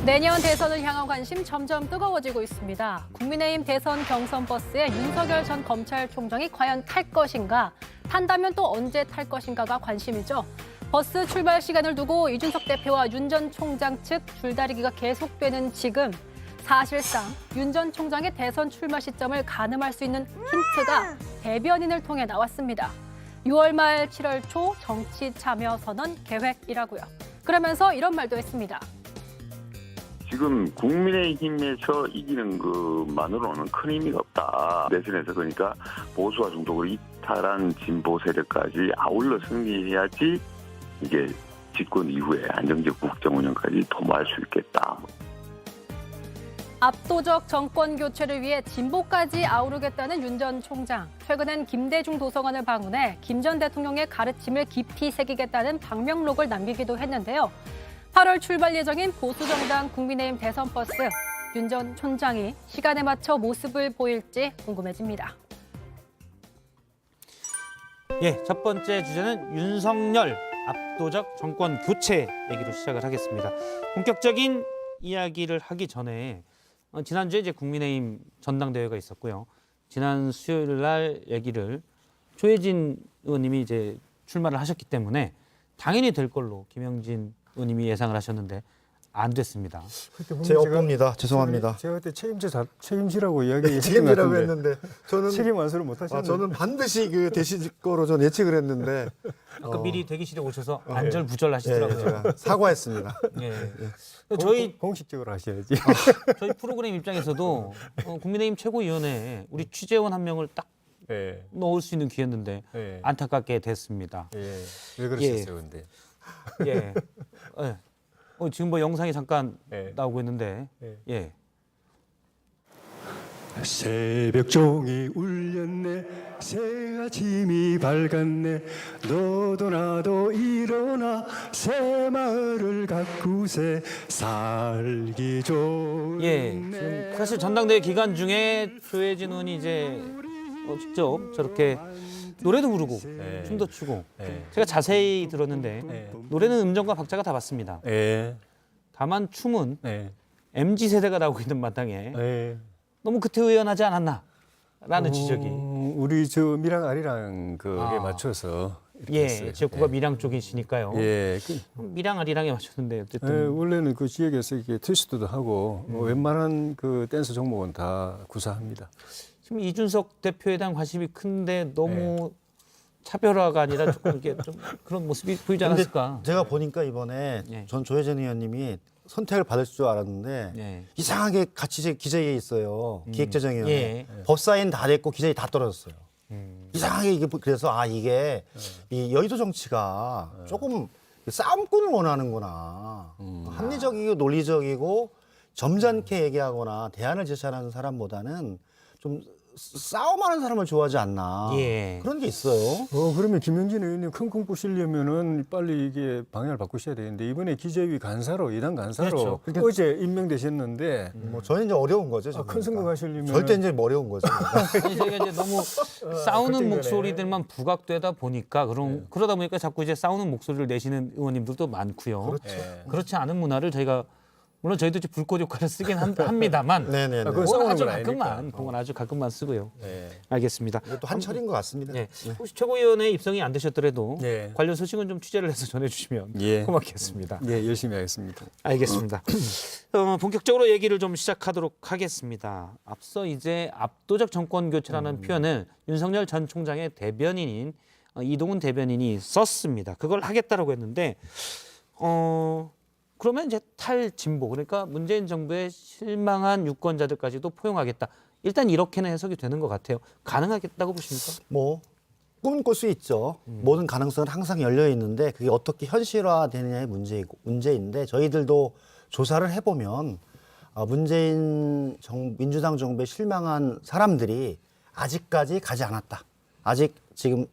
내년 대선을 향한 관심 점점 뜨거워지고 있습니다. 국민의힘 대선 경선 버스에 윤석열 전 검찰총장이 과연 탈 것인가, 탄다면 또 언제 탈 것인가가 관심이죠. 버스 출발 시간을 두고 이준석 대표와 윤 전 총장 측 줄다리기가 계속되는 지금, 사실상 윤 전 총장의 대선 출마 시점을 가늠할 수 있는 힌트가 대변인을 통해 나왔습니다. 6월 말 7월 초 정치 참여 선언 계획이라고요. 그러면서 이런 말도 했습니다. 지금 국민의힘에서 이기는 것만으로는 큰 의미가 없다. 내선에서 그러니까 보수와 중도를 이탈한 진보 세력까지 아울러 승리해야지 이게 집권 이후에 안정적 국정 운영까지 도모할 수 있겠다. 압도적 정권 교체를 위해 진보까지 아우르겠다는 윤 전 총장. 최근엔 김대중 도서관을 방문해 김 전 대통령의 가르침을 깊이 새기겠다는 방명록을 남기기도 했는데요. 8월 출발 예정인 보수정당 국민의힘 대선 버스, 윤 전 총장이 시간에 맞춰 모습을 보일지 궁금해집니다. 예, 첫 번째 주제는 윤석열 압도적 정권 교체 얘기로 시작을 하겠습니다. 본격적인 이야기를 하기 전에 지난주에 이제 국민의힘 전당대회가 있었고요. 지난 수요일 날 얘기를 조혜진 의원님이 이제 출마를 하셨기 때문에 당연히 될 걸로 김영진 의원님이 예상을 하셨는데 안 됐습니다. 제 업보입니다. 죄송합니다. 제가 그때 책임지라고 이야기했던 책임이라고 것 같은데 했는데 저는 책임 완수를 못 하셨는데 저는 반드시 되실 거로 전 예측을 했는데 아까 미리 대기실에 오셔서 안절부절 하시더라고요. 제가 사과했습니다. 예. 저희 공식적으로 하셔야지. 저희 프로그램 입장에서도 국민의힘 최고위원회에 우리 취재원 한 명을 딱 예. 넣을 수 있는 기회였는데 예. 안타깝게 됐습니다. 예. 왜 그러셨어요, 근데? 예. 예. 지금 뭐 영상이 잠깐 예. 나오고 있는데 예. 예. 새벽 종이 울렸네 새 아침이 밝았네 너도 나도 일어나 새 마을을 가꾸세 살기 좋네. 예. 지금 사실 전당대회 기간 중에 조혜진 의원이 이제 직접 저렇게 노래도 부르고 예. 춤도 추고 예. 제가 자세히 들었는데 예. 노래는 음정과 박자가 다 맞습니다. 예. 다만 춤은 예. MZ 세대가 나오고 있는 마당에 예. 너무 구태의연하지 않았나라는 지적이. 우리 저 미랑 아리랑 그에 아. 맞춰서 이렇게 예, 했어요. 지역구가 예. 밀양 쪽이시니까요. 예. 밀양 아리랑에 맞췄는데 어쨌든 원래는 그 지역에서 이렇게 트위스트도 하고 웬만한 그 댄스 종목은 다 구사합니다. 지금 이준석 대표에 대한 관심이 큰데 너무 차별화가 아니라 조금 이게 좀 그런 모습이 보이지 않았을까? 제가 보니까 이번에 예. 전 조혜진 의원님이 선택을 받을 줄 알았는데 예. 이상하게 같이 기자회의에 있어요. 기획재정위원회. 예. 법사인 다 됐고 기자회의 다 떨어졌어요. 이상하게 이게 그래서 이게 이 여의도 정치가 조금 싸움꾼을 원하는구나. 합리적이고 논리적이고 점잖게 얘기하거나 대안을 제시하는 사람보다는 좀 싸움하는 사람을 좋아하지 않나. 예. 그런 게 있어요. 그러면 김영진 의원님 킁킁 부시려면은 빨리 이게 방향을 바꾸셔야 되는데 이번에 기재위 간사로 이당 간사로 그렇죠. 어제 임명되셨는데 뭐 저는 이제 어려운 거죠. 지금 큰 선거 그러니까. 가시려면 절대 이제 어려운 거죠. 아니, 저희가 이제 너무 싸우는 걱정되네. 목소리들만 부각되다 보니까 그러다 보니까 자꾸 이제 싸우는 목소리를 내시는 의원님들도 많고요. 그렇죠. 그렇지 않은 문화를 저희가 물론 저희도 이제 불꽃 역할을 쓰긴 합니다만 네네네. 그건 그건 싸우는 아주 건 가끔만 아니니까. 그건 아주 가끔만 쓰고요. 네. 알겠습니다. 또 한철인 것 같습니다. 네. 혹시 최고위원회 입성이 안 되셨더라도 네. 관련 소식은 좀 취재를 해서 전해주시면 예. 고맙겠습니다. 예, 열심히 하겠습니다. 알겠습니다. 본격적으로 얘기를 좀 시작하도록 하겠습니다. 앞서 이제 압도적 정권 교체라는 표현을 윤석열 전 총장의 대변인인 이동훈 대변인이 썼습니다. 그걸 하겠다라고 했는데 그러면 이제 탈진보 그러니까 문재인 정부에 실망한 유권자들까지도 포용하겠다. 일단 이렇게는 해석이 되는 것 같아요. 가능하겠다고 보십니까? 뭐 꿈은 꿀 수 있죠. 모든 가능성은 항상 열려 있는데 그게 어떻게 현실화되느냐의 문제인데 저희들도 조사를 해보면 문재인 민주당 정부에 실망한 사람들이 아직까지 가지 않았다. 아직 지금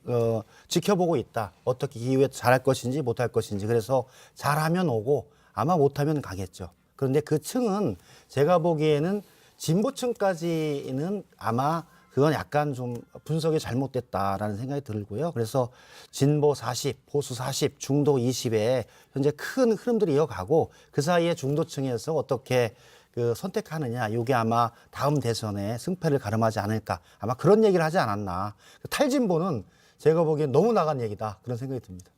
지켜보고 있다. 어떻게 이후에 잘할 것인지 못할 것인지. 그래서 잘하면 오고 아마 못하면 가겠죠. 그런데 그 층은 제가 보기에는 진보층까지는 아마 그건 약간 좀 분석이 잘못됐다라는 생각이 들고요. 그래서 진보 40, 보수 40, 중도 20에 현재 큰 흐름들이 이어가고 그 사이에 중도층에서 어떻게 그 선택하느냐, 이게 아마 다음 대선에 승패를 가름하지 않을까, 아마 그런 얘기를 하지 않았나. 탈진보는 제가 보기엔 너무 나간 얘기다, 그런 생각이 듭니다.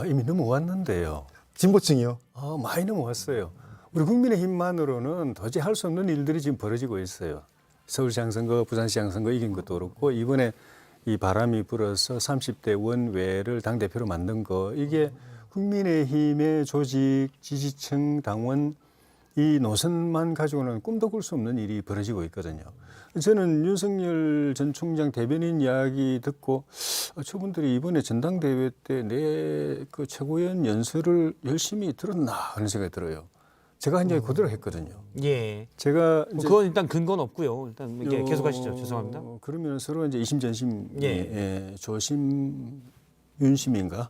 이미 넘어왔는데요. 진보층이요? 많이 넘어왔어요. 우리 국민의힘만으로는 도저히 할 수 없는 일들이 지금 벌어지고 있어요. 서울시장 선거, 부산시장 선거 이긴 것도 그렇고 이번에 이 바람이 불어서 30대 원외를 당대표로 만든 거, 이게 국민의힘의 조직, 지지층, 당원 이 노선만 가지고는 꿈도 꿀 수 없는 일이 벌어지고 있거든요. 저는 윤석열 전 총장 대변인 이야기 듣고 저분들이 이번에 전당대회 때 내 그 최고위원 연설을 열심히 들었나 그런 생각이 들어요. 제가 한 얘기 그대로 했거든요. 예. 제가 뭐 그건 일단 근거는 없고요. 일단 이게 계속하시죠. 죄송합니다. 그러면 서로 이제 이심전심, 예. 조심 윤심인가?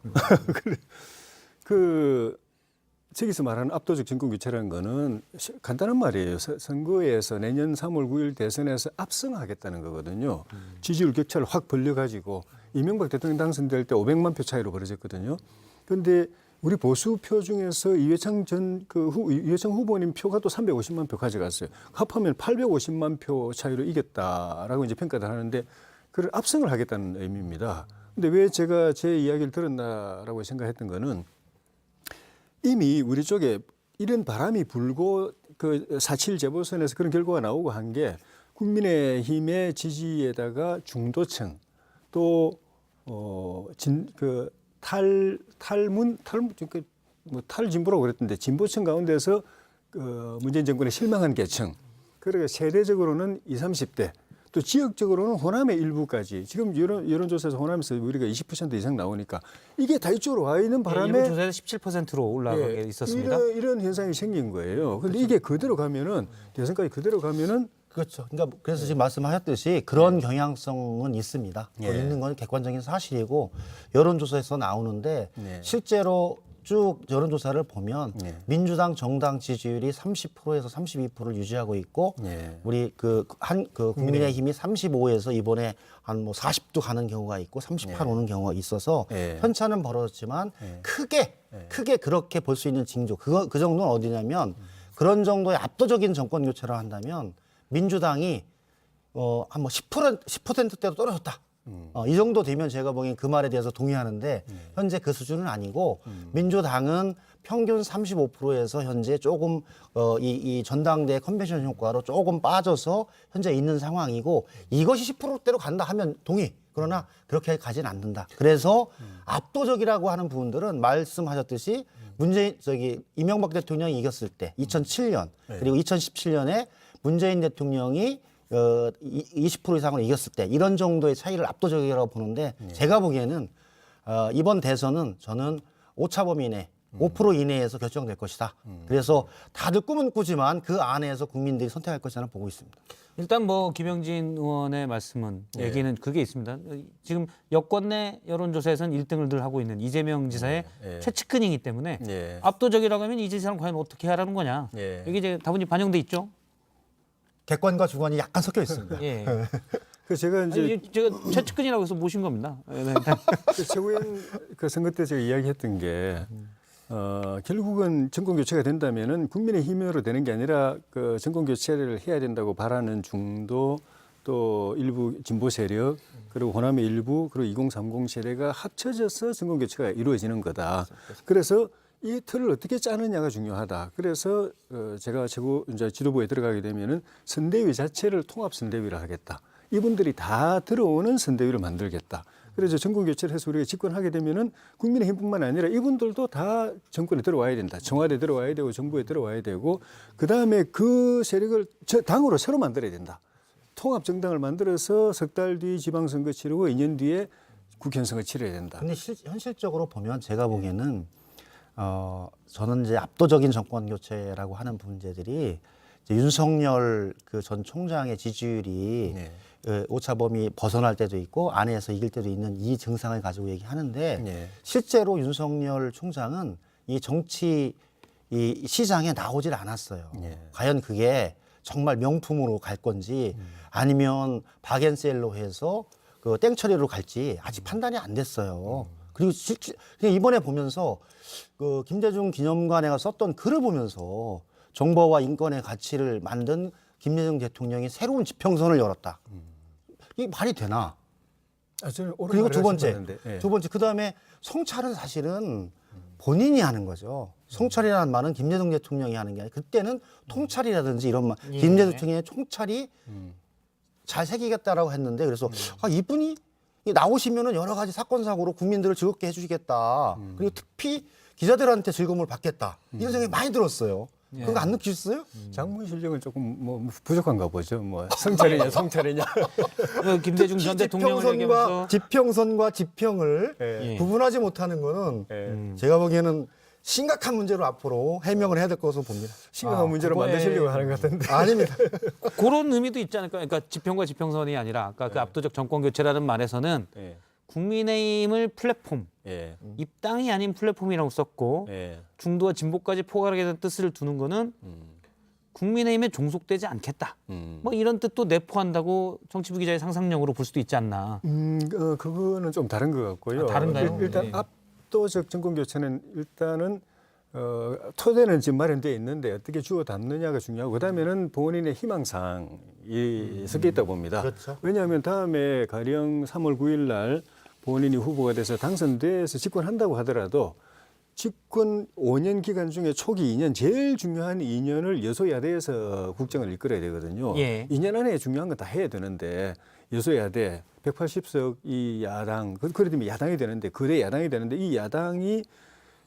저기서 말하는 압도적 정권 교체라는 거는 간단한 말이에요. 선거에서 내년 3월 9일 대선에서 압승하겠다는 거거든요. 지지율 격차를 확 벌려가지고 이명박 대통령 당선될 때 500만 표 차이로 벌어졌거든요. 그런데 우리 보수표 중에서 이회창 후보님 표가 또 350만 표 가져갔어요. 합하면 850만 표 차이로 이겼다라고 이제 평가를 하는데 그걸 압승을 하겠다는 의미입니다. 근데 왜 제가 제 이야기를 들었나라고 생각했던 거는 이미 우리 쪽에 이런 바람이 불고 그 4.7 재보선에서 그런 결과가 나오고 한 게 국민의힘의 지지에다가 중도층 또 탈진보라고 그랬던데 진보층 가운데서 문재인 정권에 실망한 계층, 그러니까 세대적으로는 20, 30대 또 지역적으로는 호남의 일부까지 지금 여론조사에서 호남에서 우리가 20% 이상 나오니까 이게 다 이쪽으로 와 있는 바람에 일부 조사에서 17%로 올라가게 있었습니다. 이런 현상이 생긴 거예요. 그런데 이게 그대로 가면은 대선까지 그대로 가면은 그렇죠. 그러니까 그래서 지금 말씀하셨듯이 그런 경향성은 있습니다. 있는 건 객관적인 사실이고 여론조사에서 나오는데 실제로 쭉 여론조사를 보면 민주당 정당 지지율이 30%에서 32%를 유지하고 있고 우리 국민의힘이 35에서 이번에 한 뭐 40도 가는 경우가 있고 38 오는 경우가 있어서 편차는 벌어졌지만 크게 그렇게 볼 수 있는 징조 그 정도는 어디냐면 그런 정도의 압도적인 정권 교체를 한다면 민주당이 한 뭐 10%대로 떨어졌다. 이 정도 되면 제가 보기엔 그 말에 대해서 동의하는데 현재 그 수준은 아니고 민주당은 평균 35%에서 현재 조금 이 전당대 컨벤션 효과로 조금 빠져서 현재 있는 상황이고 이것이 10%대로 간다 하면 동의. 그러나 그렇게 가진 않는다. 그래서 압도적이라고 하는 부분들은 말씀하셨듯이 이명박 대통령이 이겼을 때 2007년 그리고 2017년에 문재인 대통령이 20% 이상으로 이겼을 때 이런 정도의 차이를 압도적이라고 보는데 제가 보기에는 이번 대선은 저는 오차범 이내 5% 이내에서 결정될 것이다. 그래서 다들 꿈은 꾸지만 그 안에서 국민들이 선택할 것이라는 보고 있습니다. 일단 뭐 김영진 의원의 말씀은 얘기는 그게 있습니다. 지금 여권 내 여론조사에서는 1등을 늘 하고 있는 이재명 지사의 최측근이기 때문에 압도적이라고 하면 이 지사는 과연 어떻게 하라는 거냐. 여기 이제 다분히 반영돼 있죠. 객관과 주관이 약간 섞여 있습니다. 예. 그 제가 이제 제가 최측근이라고 해서 모신 겁니다. 그 최고위원 그 선거 때 제가 이야기했던 게 결국은 정권 교체가 된다면은 국민의힘으로 되는 게 아니라 그 정권 교체를 해야 된다고 바라는 중도 또 일부 진보 세력 그리고 호남의 일부 그리고 2030 세대가 합쳐져서 정권 교체가 이루어지는 거다. 그래서 이 틀을 어떻게 짜느냐가 중요하다. 그래서 제가 이제 지도부에 들어가게 되면은 선대위 자체를 통합 선대위를 하겠다. 이분들이 다 들어오는 선대위를 만들겠다. 그래서 정권 교체를 해서 우리가 집권하게 되면은 국민의힘뿐만 아니라 이분들도 다 정권에 들어와야 된다. 청와대에 들어와야 되고 정부에 들어와야 되고 그다음에 그 세력을 당으로 새로 만들어야 된다. 통합 정당을 만들어서 석 달 뒤 지방선거 치르고 2년 뒤에 국회의원 선거 치러야 된다. 근데 현실적으로 보면 제가 보기에는 저는 이제 압도적인 정권 교체라고 하는 문제들이 이제 윤석열 그 전 총장의 지지율이 오차범위 벗어날 때도 있고 안에서 이길 때도 있는 이 증상을 가지고 얘기하는데 실제로 윤석열 총장은 이 정치 이 시장에 나오질 않았어요. 과연 그게 정말 명품으로 갈 건지 아니면 박앤셀로 해서 그 땡처리로 갈지 아직 판단이 안 됐어요. 그리고 그냥 이번에 보면서 그 김대중 기념관에가 썼던 글을 보면서 정보와 인권의 가치를 만든 김대중 대통령이 새로운 지평선을 열었다. 이게 말이 되나? 저는 그리고 두 번째, 예. 그 다음에 성찰은 사실은 본인이 하는 거죠. 성찰이라는 말은 김대중 대통령이 하는 게 아니라 그때는 통찰이라든지 이런 말, 김대중 대통령의 총찰이 잘 새기겠다라고 했는데 그래서 이분이 나오시면은 여러 가지 사건 사고로 국민들을 즐겁게 해주시겠다. 그리고 특히 기자들한테 즐거움을 받겠다. 이런 생각이 많이 들었어요. 그거 안 느끼셨어요? 장문 실력은 조금 뭐 부족한가 보죠. 뭐 성찰이냐 성찰이냐. 김대중 전 대통령을 얘기하면서 지평선과 지평을 예. 구분하지 못하는 거는 예. 제가 보기에는 심각한 문제로 앞으로 해명을 해야 될 것으로 봅니다. 심각한 문제로 그거에- 만드시려고 하는 것 같은데. 아닙니다. 그런 의미도 있지 않을까? 그러니까 지평과 지평선이 아니라 아까 그 압도적 정권 교체라는 말에서는 예. 국민의힘을 플랫폼, 예. 입당이 아닌 플랫폼이라고 썼고 예. 중도와 진보까지 포괄하게 뜻을 두는 거는 국민의힘에 종속되지 않겠다. 뭐 이런 뜻도 내포한다고 정치부 기자의 상상력으로 볼 수도 있지 않나. 그거는 좀 다른 것 같고요. 아, 다른가요? 일단 네. 압도적 정권 교체는 일단은 토대는 지금 마련되어 있는데 어떻게 주워 담느냐가 중요하고 그다음에는 본인의 희망사항이 섞여 있다고 봅니다. 그렇죠. 왜냐하면 다음에 가령 3월 9일 날 본인이 후보가 돼서 당선돼서 집권한다고 하더라도 집권 5년 기간 중에 초기 2년 제일 중요한 2년을 여소야대에서 국정을 이끌어야 되거든요. 예. 2년 안에 중요한 건 다 해야 되는데 여소야대 180석 이 야당 그래 되면 야당이 되는데 거대 야당이 되는데 이 야당이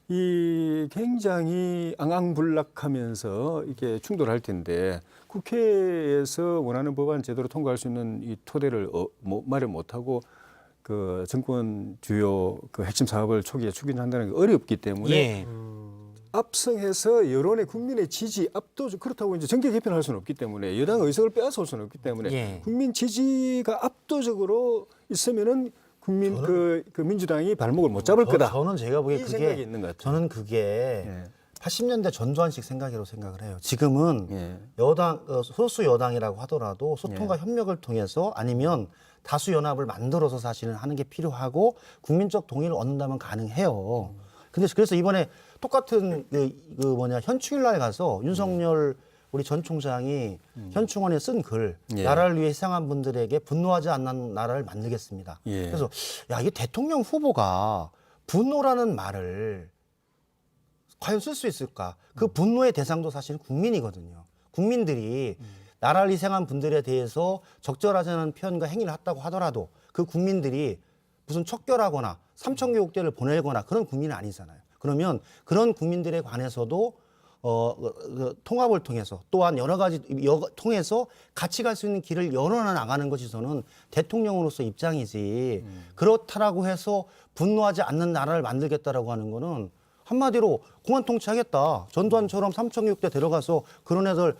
이 굉장히 앙앙불락하면서 이게 충돌할 텐데 국회에서 원하는 법안 제대로 통과할 수 있는 이 토대를 마련 못하고 그 정권 주요 그 핵심 사업을 초기에 추진한다는 게 어렵기 때문에 예. 압승해서 여론의 국민의 지지 압도적 그렇다고 이제 정계 개편할 수는 없기 때문에 여당 의석을 빼앗을 수는 없기 때문에 예. 국민 지지가 압도적으로 있으면은 국민 그 민주당이 발목을 못 잡을 거다. 저는 제가 보기에 이 그게 생각이 있는 것 같아요. 저는 그게 예. 80년대 전두환식 생각이라고 생각을 해요. 지금은 예. 여당 소수 여당이라고 하더라도 소통과 협력을 통해서 아니면 다수 연합을 만들어서 사실은 하는 게 필요하고 국민적 동의를 얻는다면 가능해요. 근데 그래서 이번에 똑같은 현충일 날 가서 윤석열 우리 전 총장이 현충원에 쓴 글, 예. 나라를 위해 희생한 분들에게 분노하지 않는 나라를 만들겠습니다. 예. 그래서 야, 이게 대통령 후보가 분노라는 말을 과연 쓸 수 있을까? 그 분노의 대상도 사실은 국민이거든요. 국민들이 나라를 희생한 분들에 대해서 적절하지 않은 표현과 행위를 했다고 하더라도 그 국민들이 무슨 척결하거나 삼천교육대를 보내거나 그런 국민은 아니잖아요. 그러면 그런 국민들에 관해서도 통합을 통해서 또한 여러 가지 통해서 같이 갈 수 있는 길을 열어놔 나가는 것이 저는 대통령으로서 입장이지 그렇다라고 해서 분노하지 않는 나라를 만들겠다라고 하는 거는 한마디로 공안 통치하겠다. 전두환처럼 삼천교육대 데려가서 그런 애들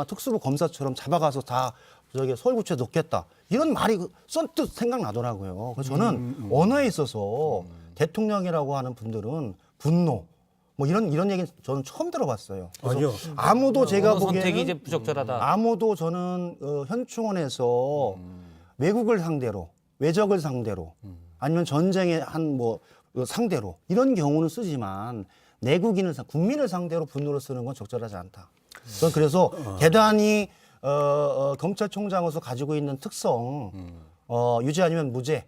특수부 검사처럼 잡아가서 다 서울구치소에 놓겠다. 이런 말이 선뜻 생각나더라고요. 그래서 저는 언어에 있어서 대통령이라고 하는 분들은 분노 뭐 이런 얘기는 저는 처음 들어봤어요. 그래서 아니요. 아무도 제가 언어 선택이 보기에는 이제 부적절하다. 아무도 저는 현충원에서 외국을 상대로 외적을 상대로 아니면 전쟁의 상대로 이런 경우는 쓰지만 내국인을 국민을 상대로 분노를 쓰는 건 적절하지 않다. 저는 그래서 대단히 검찰총장으로서 가지고 있는 특성 유죄 아니면 무죄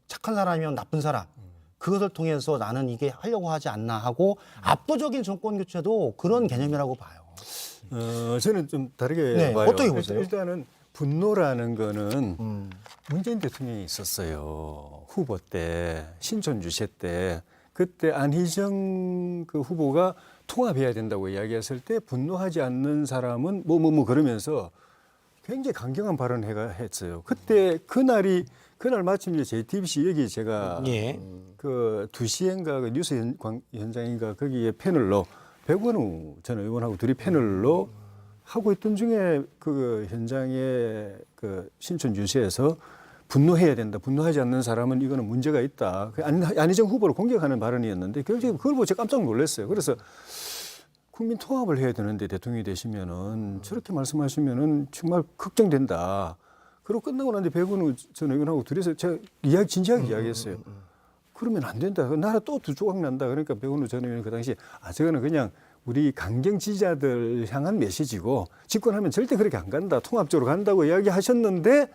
착한 사람이면 나쁜 사람 그것을 통해서 나는 이게 하려고 하지 않나 하고 압도적인 정권 교체도 그런 개념이라고 봐요. 저는 좀 다르게 네, 봐요. 어떻게 보세요? 일단은 분노라는 거는 문재인 대통령이 있었어요. 후보 때 신촌 유세 때 그때 안희정 그 후보가 통합해야 된다고 이야기했을 때 분노하지 않는 사람은 뭐 그러면서 굉장히 강경한 발언을 했어요. 그때 그날 마침 이제 JTBC 여기 제가 예. 그 2시인가 그 뉴스 현장인가 거기에 패널로 백원우 전 의원하고 둘이 패널로 하고 있던 중에 그 현장에 그 신촌 유세에서 분노해야 된다. 분노하지 않는 사람은 이거는 문제가 있다. 안희정 후보를 공격하는 발언이었는데 그걸 보고 제가 깜짝 놀랐어요. 그래서 국민 통합을 해야 되는데 대통령이 되시면은 저렇게 말씀하시면은 정말 걱정된다. 그리고 끝나고 난뒤 백운우 전 의원하고 둘이서 제가 진지하게 이야기했어요. 그러면 안 된다. 나라 또 두 조각 난다. 그러니까 백운우 전 의원이 그 당시 저거는 그냥 우리 강경 지지자들 향한 메시지고 집권하면 절대 그렇게 안 간다. 통합적으로 간다고 이야기하셨는데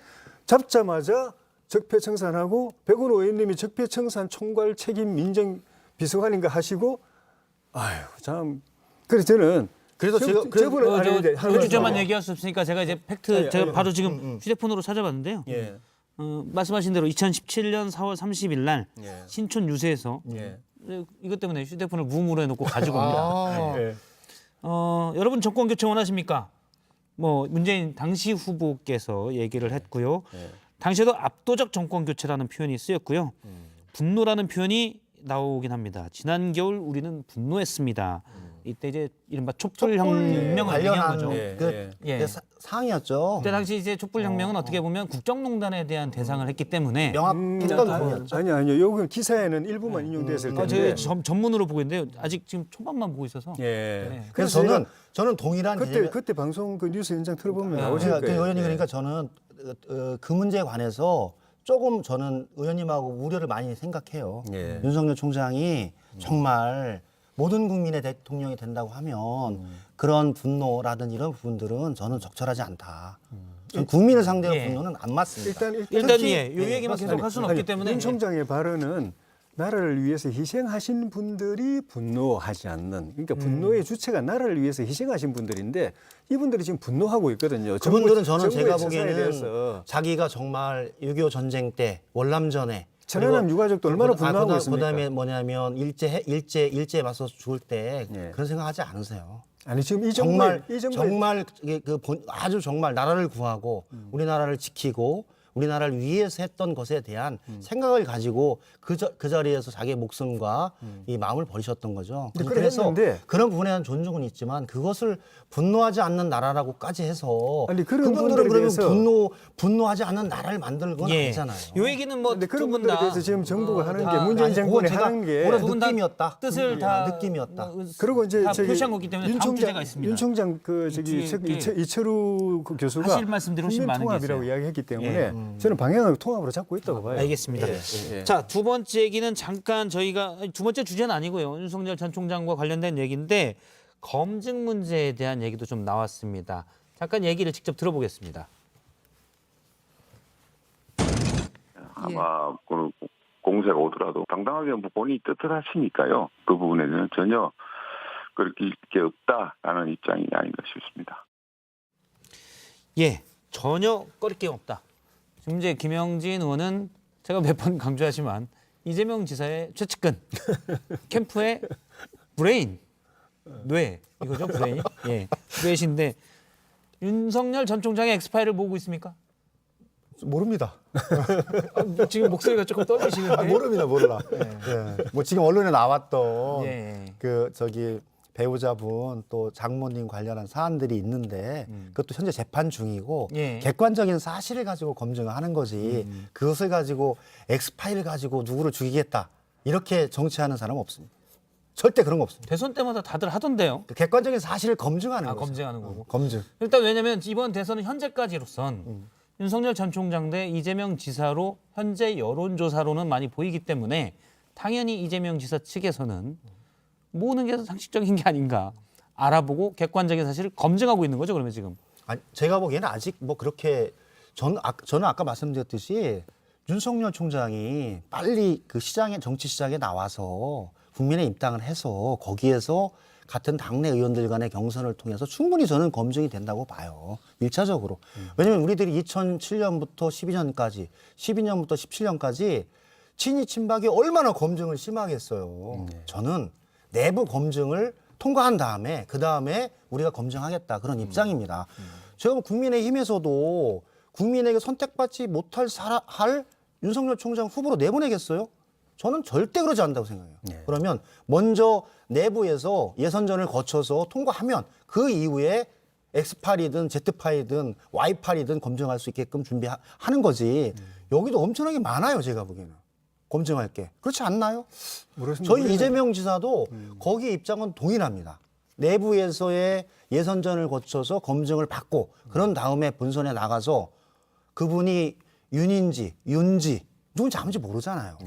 잡자마자 적폐청산하고 백운우 의원님이 적폐청산 총괄 책임 민정 비서관인가 하시고 아유 참. 그래서 저는 그래서 저번에 몇 주전만 얘기할 수 없으니까 제가 이제 팩트 아니, 제가 아니, 바로 지금 휴대폰으로 찾아봤는데요. 예. 말씀하신 대로 2017년 4월 30일 날 예. 신촌 유세에서 예. 이것 때문에 휴대폰을 무음으로 해놓고 가지고 옵니다. 예. 여러분 정권 교체 원하십니까? 뭐 문재인 당시 후보께서 얘기를 했고요. 당시에도 압도적 정권 교체라는 표현이 쓰였고요. 분노라는 표현이 나오긴 합니다. 지난 겨울 우리는 분노했습니다. 이때 이제 이른바 촛불혁명을 얘기한 관련한 거죠. 예. 사항이었죠. 그때 당시 이제 촛불혁명은 어떻게 보면 국정농단에 대한 대상을 했기 때문에 명확했던 부분이었죠. 아니요. 여기 기사에는 일부만 인용됐을 텐데. 제가 전문으로 보고 있는데요. 아직 지금 초반만 보고 있어서. 예. 네. 그래서 저는 동일한 그때 방송 그 뉴스 현장 틀어보면 나오실 제가 그 거예요. 의원님 그러니까 저는 그 문제에 관해서 조금 저는 의원님하고 우려를 많이 생각해요. 예. 윤석열 총장이 정말 모든 국민의 대통령이 된다고 하면 그런 분노라든지 이런 부분들은 저는 적절하지 않다. 저는 국민을 상대로 예. 분노는 안 맞습니다. 일단 이 얘기만 계속 할 수는 없기 때문에 윤 총장의 발언은 나라를 위해서 희생하신 분들이 분노하지 않는 그러니까 분노의 주체가 나라를 위해서 희생하신 분들인데 이분들이 지금 분노하고 있거든요. 그분들은 저는 정부의 제가 처사에 보기에는 대해서. 자기가 정말 6.25 전쟁 때 월남전에 천안함 유가족도 얼마나 분노하고 있습니까? 그다음에 뭐냐면 일제에 맞서 죽을 때 예. 그런 생각하지 않으세요. 아니 지금 이 정말 정말 아주 정말 나라를 구하고 우리나라를 지키고 우리나라를 위해서 했던 것에 대한 생각을 가지고 그 자리에서 자기의 목숨과 이 마음을 버리셨던 거죠. 근데 그래서 그랬는데 그런 부분에 대한 존중은 있지만 그것을 분노하지 않는 나라라고까지 해서 아니, 그런 그분들은 분들에 그러면 대해서 분노하지 않는 나라를 만든 건 아니잖아요. 요 얘기는 뭐 근데 그런 두 분 분들에 다 대해서 지금 정부가 하는 게 다 문재인 아니, 정권이 그건 하는 게 그건 두분 다 느낌이었다. 뜻을 다 느낌이었다. 그리고 이제 다 저기 표시한 거기 때문에 다음 주제가 있습니다. 윤 총장 그 저기 뒤에 이철우 그 교수가 하실 말씀들이 훨씬 국민 많은 게 통합이라고 있어요. 이야기했기 때문에 예. 저는 방향을 통합으로 잡고 있다고 봐요. 알겠습니다. 예. 자, 두 번째 얘기는 잠깐 저희가 두 번째 주제는 아니고요. 윤석열 전 총장과 관련된 얘기인데 검증 문제에 대한 얘기도 좀 나왔습니다. 잠깐 얘기를 직접 들어보겠습니다. 아마 그 공세가 오더라도 당당하게 뭐 본인이 뜻을 하시니까요. 그 부분에는 전혀 그렇게 게 없다라는 입장이 아닌가 싶습니다. 예, 전혀 꺼릴 게 없다. 지금 이제 김영진 의원은 제가 몇 번 강조하지만 이재명 지사의 최측근 캠프의 브레인 뇌 이거죠 브레인 예 뇌신데 윤석열 전 총장의 엑스파일을 보고 있습니까? 모릅니다. 지금 목소리가 조금 떨리시는데 몰라. 예. 뭐 지금 언론에 나왔던 예. 그 저기 배우자분 또 장모님 관련한 사안들이 있는데 그것도 현재 재판 중이고 예. 객관적인 사실을 가지고 검증을 하는 거지 그것을 가지고 엑스파일을 가지고 누구를 죽이겠다 이렇게 정치하는 사람은 없습니다. 절대 그런 거 없습니다. 대선 때마다 다들 하던데요. 그 객관적인 사실을 검증하는 거죠. 검증하는 거고. 검증. 일단 왜냐하면 이번 대선은 현재까지로선 윤석열 전 총장 대 이재명 지사로 현재 여론조사로는 많이 보이기 때문에 당연히 이재명 지사 측에서는 모으는 게 상식적인 게 아닌가 알아보고 객관적인 사실을 검증하고 있는 거죠. 그러면 지금. 아니, 제가 보기에는 아직 뭐 그렇게 저는 아까 말씀드렸듯이 윤석열 총장이 빨리 그 정치 시장에 나와서 국민의 입당을 해서 거기에서 같은 당내 의원들 간의 경선을 통해서 충분히 저는 검증이 된다고 봐요. 1차적으로. 왜냐하면 우리들이 2007년부터 12년까지 12년부터 17년까지 친이 친박이 얼마나 검증을 심하게 했어요. 저는 내부 검증을 통과한 다음에 그다음에 우리가 검증하겠다 그런 입장입니다. 제가 국민의힘에서도 국민에게 선택받지 못할 할 윤석열 총장 후보로 내보내겠어요? 저는 절대 그러지 않는다고 생각해요. 그러면 먼저 내부에서 예선전을 거쳐서 통과하면 그 이후에 X파이든 Z파이든 Y파이든 검증할 수 있게끔 준비하는 거지. 여기도 엄청나게 많아요. 제가 보기에는. 검증할 게. 그렇지 않나요? 저희 이재명 지사도 거기에 입장은 동일합니다. 내부에서의 예선전을 거쳐서 검증을 받고 그런 다음에 본선에 나가서 그분이 윤인지 윤지 누군지 아무지 모르잖아요.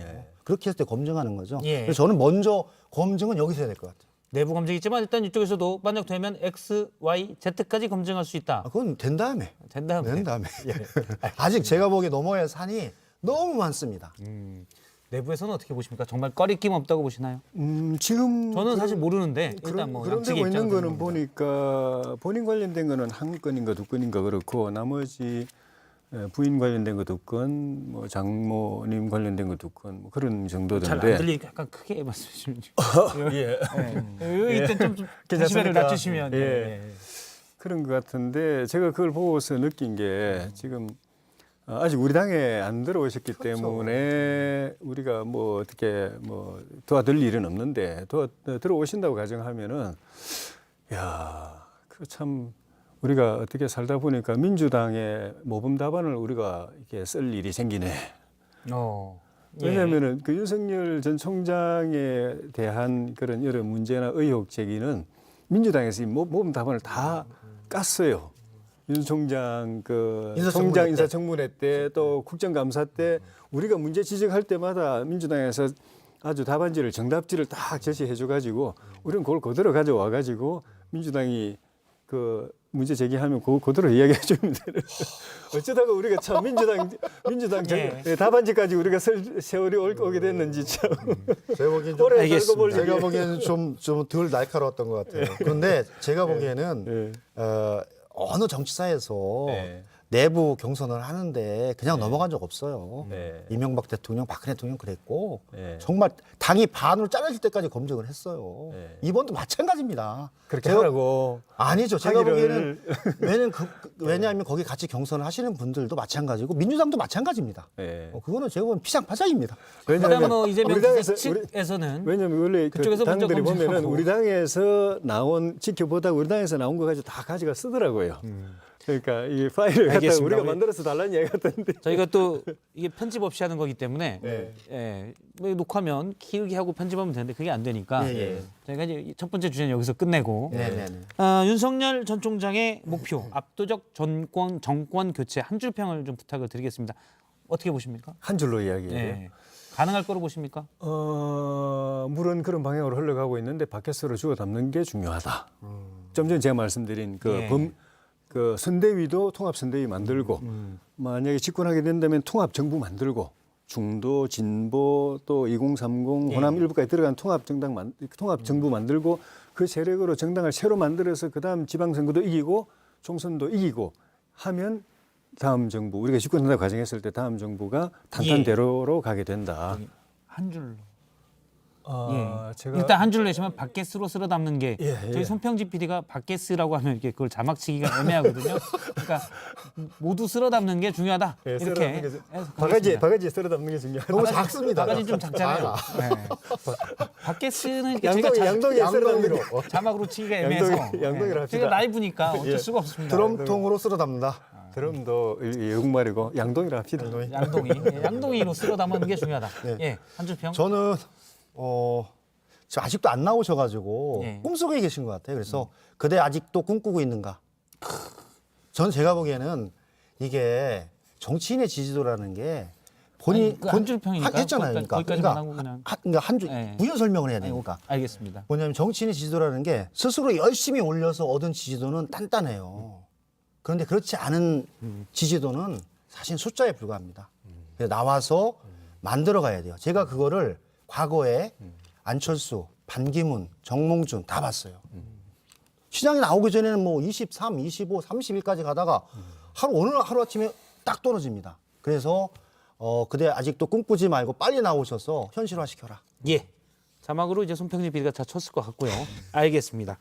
그렇게 했을 때 검증하는 거죠. 예. 그래서 저는 먼저 검증은 여기서 해야 될 것 같아요. 내부 검증이지만 일단 이쪽에서도 만약 되면 X, Y, Z까지 검증할 수 있다. 그건 된 다음에. 된 다음에. 된 다음에. 아직 제가 보기에 넘어야 할 산이 너무 많습니다. 내부에서는 어떻게 보십니까? 정말 꺼리낌 없다고 보시나요? 지금 저는 사실 모르는데 일단 뭐 그런 양측의 데고 있는 입장을 거는 들어봅니다. 보니까 본인 관련된 거는 한 건인가 두 건인가 그렇고 나머지 부인 관련된 거 두 건, 뭐 장모님 관련된 거 두 건, 뭐 그런 잘 안 정도던데. 들리니까 약간 크게 말씀해 주시면. 예. 이때 좀 데시벨을 낮추시면. 예. 그런 것 같은데 제가 그걸 보고서 느낀 게 지금 아직 우리 당에 안 들어오셨기 때문에 우리가 뭐 어떻게 뭐 도와드릴 일은 없는데 들어오신다고 가정하면은 야, 그 참 우리가 어떻게 살다 보니까 민주당의 모범 답안을 우리가 이렇게 쓸 일이 생기네. 예. 왜냐하면은 그 윤석열 전 총장에 대한 그런 여러 문제나 의혹 제기는 민주당에서 이 모범 답안을 다 깠어요. 윤 총장 그 인사청문회 총장 때. 인사청문회 때 또 국정감사 때 우리가 문제 지적할 때마다 민주당에서 아주 답안지를 정답지를 딱 제시해 줘가지고 우리는 그걸 그대로 가져와 가지고 민주당이 그 문제 제기하면 그대로 이야기해 주면 되는. 어쩌다가 우리가 참 민주당 예. 답안지까지 우리가 쓸 세월이 오게 됐는지 참. 제가 보기엔 오래 알겠습니다. 살고 볼 제가 일이. 보기에는 좀 덜 날카로웠던 것 같아요. 그런데 제가 보기에는 어느 정치사에서 네. 내부 경선을 하는데 그냥 넘어간 적 없어요. 네. 이명박 대통령, 박근혜 대통령 그랬고 네. 정말 당이 반으로 잘라질 때까지 검증을 했어요. 네. 이번도 마찬가지입니다. 그렇게 제가- 하라고. 아니죠. 제가 하기를- 보기에는 왜냐하면 거기 같이 경선을 하시는 분들도 마찬가지고 민주당도 마찬가지입니다. 네. 그거는 제가 보면 피상파장입니다. 그다음 뭐 이재명 우리 당에서 측에서는 왜냐면 원래 그 그쪽에서 먼저 당들이 보면은 검증하고. 우리 당에서 나온 지켜보다가 우리 당에서 나온 거 가지고 다 가져가 쓰더라고요. 그러니까 이 파일을 갖다가 알겠습니다. 우리가 우리- 만들어서 달라는 얘기 같던데. 저희가 또 이게 편집 없이 하는 거기 때문에 네. 예, 뭐 녹화면 길게 하고 편집하면 되는데 그게 안 되니까 예. 저희가 이제 첫 번째 주제는 여기서 끝내고 네네네. 윤석열 전 총장의 목표 압도적 정권 교체 한 줄 평을 좀 부탁을 드리겠습니다. 어떻게 보십니까? 한 줄로 이야기해요. 예. 가능할 거로 보십니까? 물은 그런 방향으로 흘러가고 있는데 바켓으로 주워 담는 게 중요하다. 좀 전에 제가 말씀드린 예. 그 선대위도 통합 선대위 만들고 만약에 집권하게 된다면 통합 정부 만들고 중도 진보 또 2030 호남 일부까지 들어간 통합 정부 만들고 그 세력으로 정당을 새로 만들어서 그다음 지방선거도 이기고 총선도 이기고 하면 다음 정부 우리가 집권한다고 가정했을 때 다음 정부가 탄탄대로로 가게 된다. 한 줄로. 제가 일단 한 줄로 내시면 바켓으로 쓸어 담는 게 예. 저희 손평지 PD가 바켓스라고 하면 이렇게 그걸 자막치기가 애매하거든요. 그러니까 모두 쓸어 담는 게 중요하다. 예, 쓸어 이렇게 담는 게 해서 바가지에 가겠습니다. 쓸어 담는 게 중요하다. 너무 작습니다. 바가지 좀 작잖아요. 네. 바켓스는 이렇게 양동이에 제가 쓸어 담는 게 자막으로 치기가 애매해서 양동이로 합시다. 제가 라이브니까 어쩔 수가 없습니다. 드럼통으로 쓸어 담는다. 드럼도 외국말이고 양동이라 합시다. 양동이로 쓸어 담는 게 중요하다. 네. 예, 한 줄 평. 저는 지금 아직도 안 나오셔가지고 예. 꿈속에 계신 것 같아요. 그래서 그대 아직도 꿈꾸고 있는가? 전 제가 보기에는 이게 정치인의 지지도라는 게 본인 아니, 그한줄 평이니까 했잖아요. 거기까지만 하고 그냥. 그러니까 한 줄 예. 부연 설명을 해야 아니, 되니까. 알겠습니다. 뭐냐면 정치인의 지지도라는 게 스스로 열심히 올려서 얻은 지지도는 단단해요. 그런데 그렇지 않은 지지도는 사실 숫자에 불과합니다. 그래서 나와서 만들어 가야 돼요. 제가 그거를 과거에 안철수, 반기문, 정몽준 다 봤어요. 시장에 나오기 전에는 뭐 23, 25, 30일까지 가다가 어느 하루아침에 딱 떨어집니다. 그래서 그대 아직도 꿈꾸지 말고 빨리 나오셔서 현실화시켜라. 예. 자막으로 이제 손평지 PD가 다 쳤을 것 같고요. 알겠습니다.